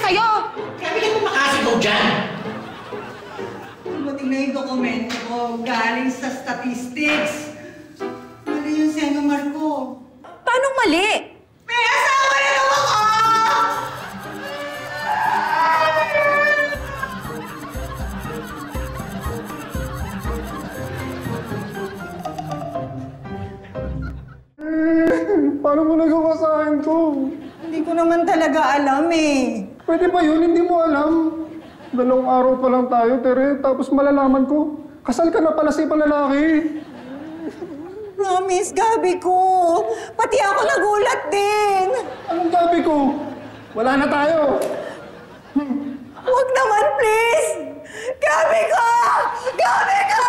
sa'yo! Grabe ka mo makasigaw dyan! Buti na yung dokumento ko galing sa statistics. Mali yung Senomar ko. Paano mali? May asawa na naman ako! Paano mo nagawa sa akin to? Hindi ko naman talaga alam eh. Pwede ba yun? Hindi mo alam. 2 araw pa lang tayo, Tere. Tapos malalaman ko, kasal ka na pala sa ibang lalaki. Promise, Gabi ko. Pati ako nagulat din. Anong gabi ko? Wala na tayo. Huwag naman, please! Gabi ko! Gabi ko!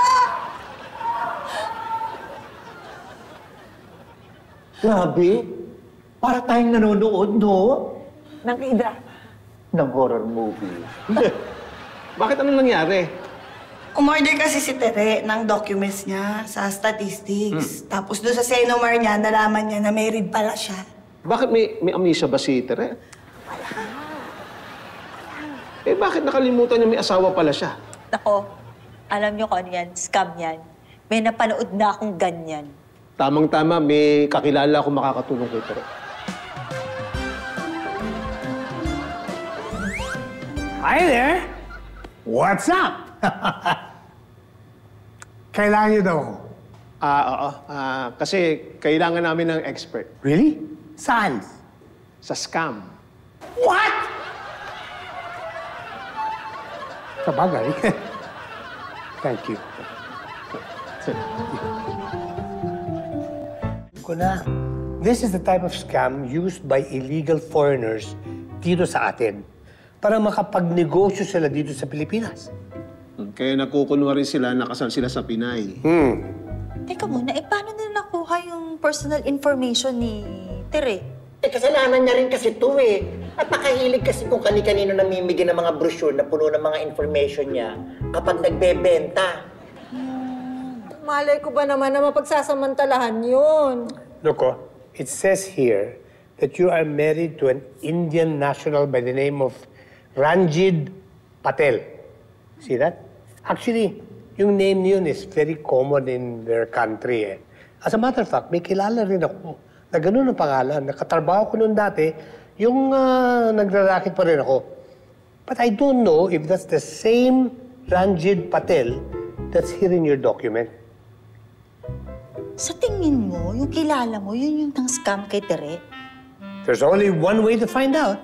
Grabe! Para tayong nanonood, no? Nakida. Ng horror movie. Bakit anong nangyari? Umorder kasi si Tere ng documents niya sa statistics. Tapos doon sa Senomar niya, nalaman niya na married pala siya. Bakit may amnesia ba si Tere? Eh, bakit nakalimutan niya may asawa pala siya? Nako, alam niyo kung ano yan, scam yan. May napanood na akong ganyan. Tamang-tama, may kakilala akong makakatulong kay Tere. Hi there! What's up? Kailangan niyo daw ako. Oo. Kasi kailangan namin ng expert Really? Saan? sa scam. What? Sa bagay. Thank you. Kuna, this is the type of scam used by illegal foreigners dito sa atin para makapagnegosyo sila dito sa Pilipinas. Kaya nagkukunwari sila, nakasal sila sa Pinay. Teka muna, paano nila nakuha yung personal information ni Tere? Eh, kasalanan niya rin kasi ito eh. At nakahilig kasi kung kani-kanino namimigay ng mga brochure na puno ng mga information niya kapag nagbebenta. Malay ko ba naman na mapagsasamantalahan yun? Look, it says here that you are married to an Indian national by the name of Ranjit Patel. See that? Actually, yung name yun is very common in their country. Eh. As a matter of fact, may kilala rin ako na ganun ang pangalan. Nakatrabaho ko noon dati, yung nagrarakit pa rin ako. But I don't know if that's the same Ranjit Patel that's here in your document. Sa tingin mo, yung kilala mo, yun yung tang scam kay Tere? There's only one way to find out.